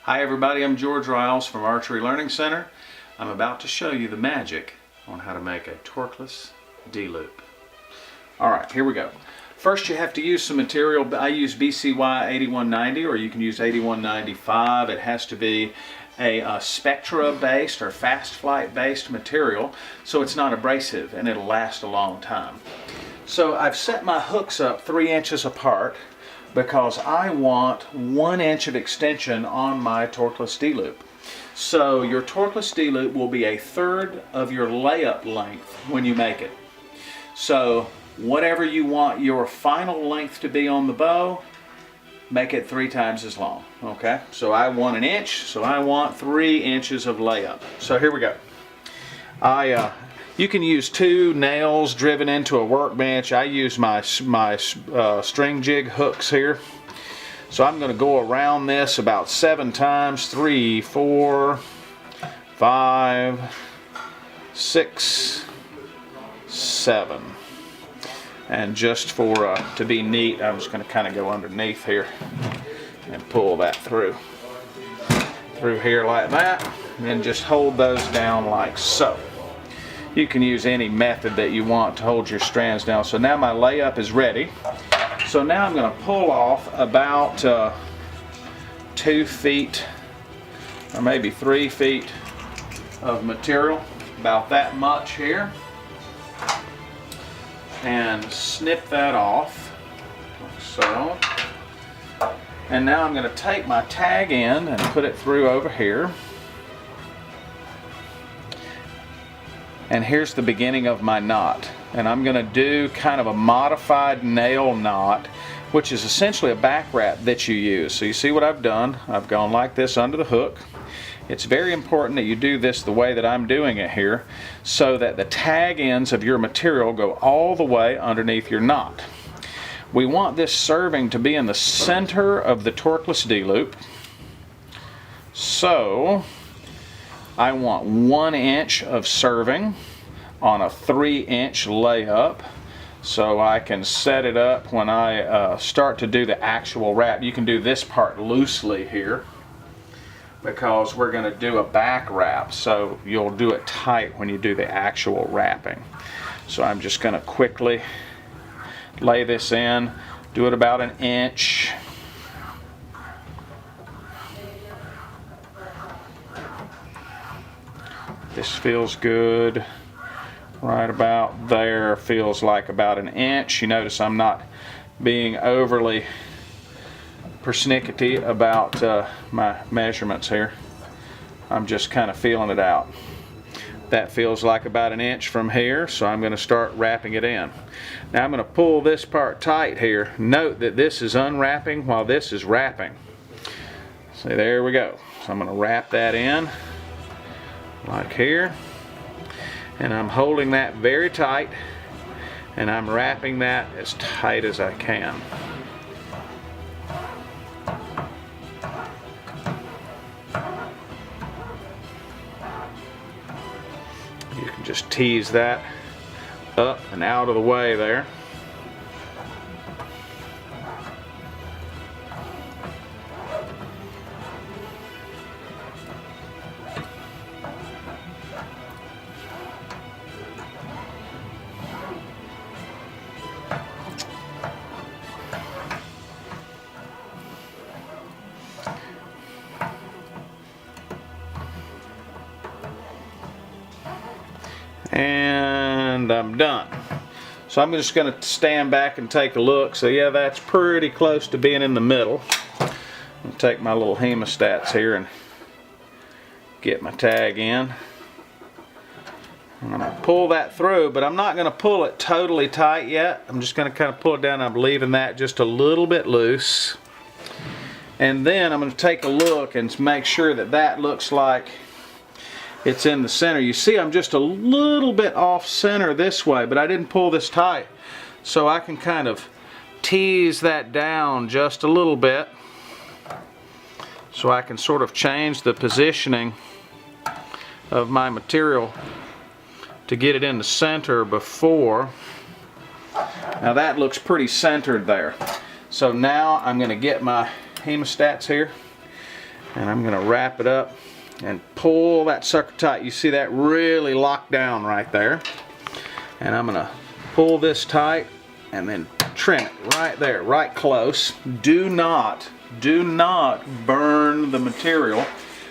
Hi everybody, I'm George Riles from Archery Learning Center. I'm about to show you the magic on how to make a torqueless D-loop. Alright, here we go. First you have to use some material. I use BCY 8190 or you can use 8195. It has to be a Spectra based or fast flight based material so it's not abrasive and it'll last a long time. So I've set my hooks up 3 inches apart because I want 1 inch of extension on my torqueless D-loop. So your torqueless D-loop will be 1/3 of your layup length when you make it. So whatever you want your final length to be on the bow, make it 3 times as long. Okay, so I want 1 inch, so I want 3 inches of layup. So here we go. You can use 2 nails driven into a workbench. I use my string jig hooks here. So I'm going to go around this about 7 times. 3, 4, 5, 6, 7. And just for to be neat, I'm just going to kind of go underneath here and pull that through here like that, and then just hold those down like so. You can use any method that you want to hold your strands down. So now my layup is ready. So now I'm going to pull off about 2 feet or maybe 3 feet of material, about that much here, and snip that off like so. And now I'm going to take my tag end and put it through over here. And here's the beginning of my knot. And I'm going to do kind of a modified nail knot, which is essentially a back wrap that you use. So you see what I've done? I've gone like this under the hook. It's very important that you do this the way that I'm doing it here, so that the tag ends of your material go all the way underneath your knot. We want this serving to be in the center of the torqueless D-loop. So I want 1 inch of serving on a 3-inch layup, so I can set it up when I start to do the actual wrap. You can do this part loosely here because we're going to do a back wrap, so you'll do it tight when you do the actual wrapping. So I'm just going to quickly lay this in, do it about 1 inch. This feels good. Right about there feels like about 1 inch. You notice I'm not being overly persnickety about my measurements here. I'm just kind of feeling it out. That feels like about 1 inch from here, so I'm going to start wrapping it in. Now I'm going to pull this part tight here. Note that this is unwrapping while this is wrapping. See, there we go. So I'm going to wrap that in like here, and I'm holding that very tight, and I'm wrapping that as tight as I can. You can just tease that up and out of the way there. And I'm done. So I'm just going to stand back and take a look. So yeah, that's pretty close to being in the middle. I'll take my little hemostats here and get my tag in. And I'm going to pull that through, but I'm not going to pull it totally tight yet. I'm just going to kind of pull it down. I'm leaving that just a little bit loose. And then I'm going to take a look and make sure that that looks like it's in the center. You see I'm just a little bit off center this way, but I didn't pull this tight. So I can kind of tease that down just a little bit so I can sort of change the positioning of my material to get it in the center before. Now that looks pretty centered there. So now I'm going to get my hemostats here And I'm going to wrap it up and pull that sucker tight. You see that really locked down right there. And I'm going to pull this tight and then trim it right there, right close. Do not burn the material,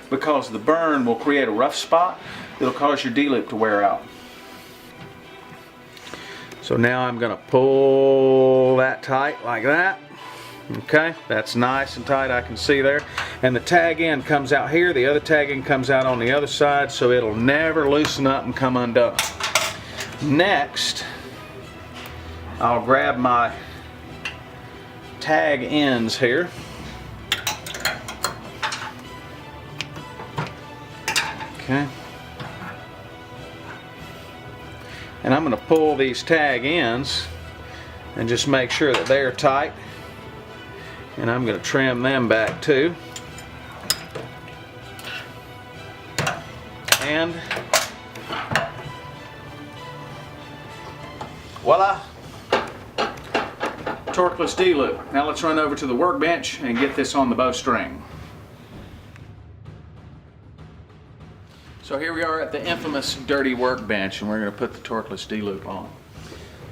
because the burn will create a rough spot that'll cause your D-loop to wear out. So now I'm going to pull that tight like that. Okay, that's nice and tight, I can see there. And the tag end comes out here, the other tag end comes out on the other side, so it'll never loosen up and come undone. Next, I'll grab my tag ends here. Okay. And I'm going to pull these tag ends and just make sure that they're tight. And I'm going to trim them back too. And voila! Torqueless D-loop. Now let's run over to the workbench and get this on the bowstring. So here we are at the infamous dirty workbench, and we're going to put the torqueless D-loop on.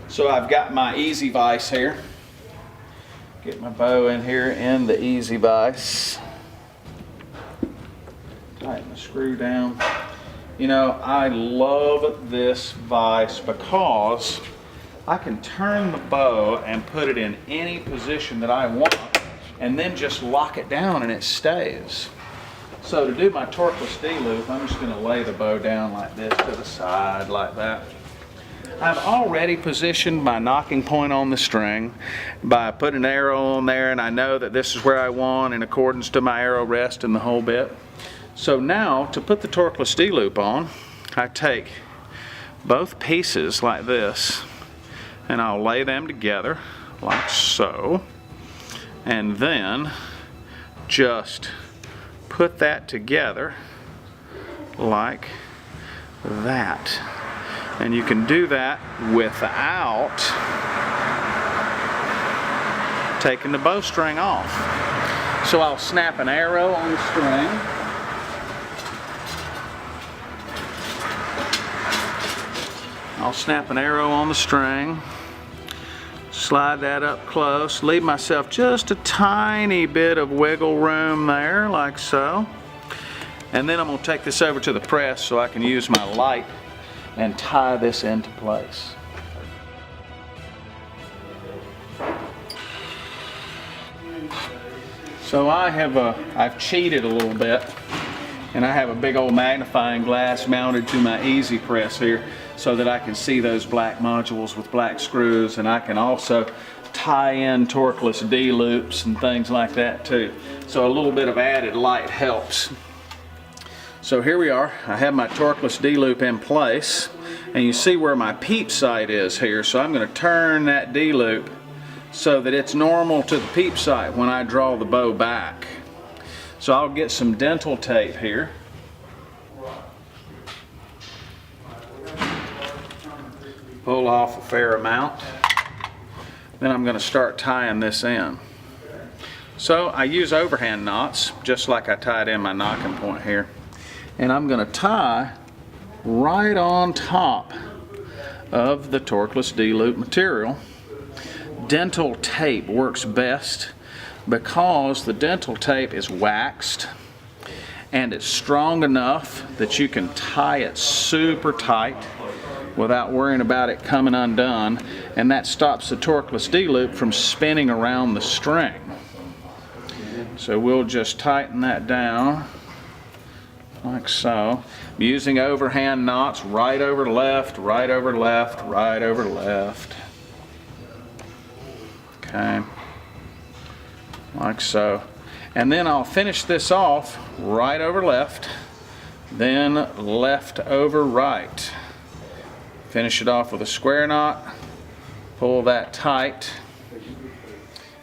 So I've got my easy vise here. Get my bow in here in the easy vise. Tighten the screw down. You know, I love this vise because I can turn the bow and put it in any position that I want, and then just lock it down and it stays. So to do my torqueless D-loop, I'm just going to lay the bow down like this to the side, like that. I've already positioned my knocking point on the string by putting an arrow on there, and I know that this is where I want in accordance to my arrow rest and the whole bit. So now, to put the torqueless D-loop on, I take both pieces like this, and I'll lay them together like so, and then just put that together like that. And you can do that without taking the bowstring off. So I'll snap an arrow on the string. I'll snap an arrow on the string, slide that up close, leave myself just a tiny bit of wiggle room there, like so. And then I'm going to take this over to the press so I can use my light and tie this into place. So I've cheated a little bit, and I have a big old magnifying glass mounted to my easy press here so that I can see those black modules with black screws, and I can also tie in torqueless D-loops and things like that too. So a little bit of added light helps. So here we are. I have my torqueless D-loop in place, and you see where my peep sight is here. So I'm going to turn that D-loop so that it's normal to the peep sight when I draw the bow back. So I'll get some dental tape here. Pull off a fair amount. Then I'm going to start tying this in. So I use overhand knots, just like I tied in my knocking point here. And I'm going to tie right on top of the torqueless D-loop material. Dental tape works best because the dental tape is waxed and it's strong enough that you can tie it super tight without worrying about it coming undone, and that stops the torqueless D-loop from spinning around the string. So we'll just tighten that down like so. I'm using overhand knots, right over left, right over left, right over left. Okay, like so. And then I'll finish this off right over left, then left over right. Finish it off with a square knot, pull that tight,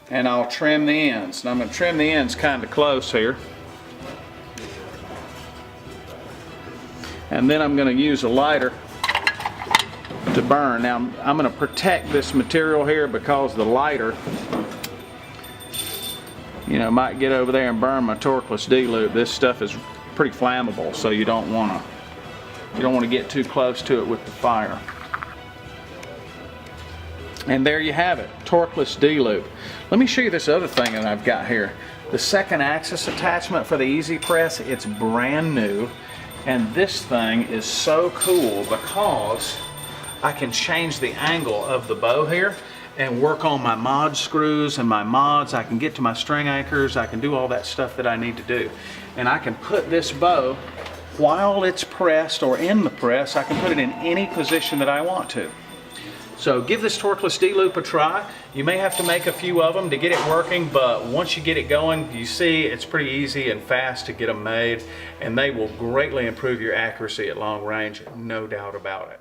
and I'll trim the ends. And I'm going to trim the ends kind of close here. And then I'm going to use a lighter to burn. Now I'm going to protect this material here because the lighter you know, might get over there and burn my torqueless D-loop. This stuff is pretty flammable, so you don't want to get too close to it with the fire. And there you have it, torqueless D-loop. Let me show you this other thing that I've got here. The second axis attachment for the Easy Press, it's brand new. And this thing is so cool because I can change the angle of the bow here and work on my mod screws and my mods. I can get to my string anchors. I can do all that stuff that I need to do. And I can put this bow while it's pressed or in the press. I can put it in any position that I want to. So give this torqueless D-loop a try. You may have to make a few of them to get it working, but once you get it going, you see it's pretty easy and fast to get them made, and they will greatly improve your accuracy at long range, no doubt about it.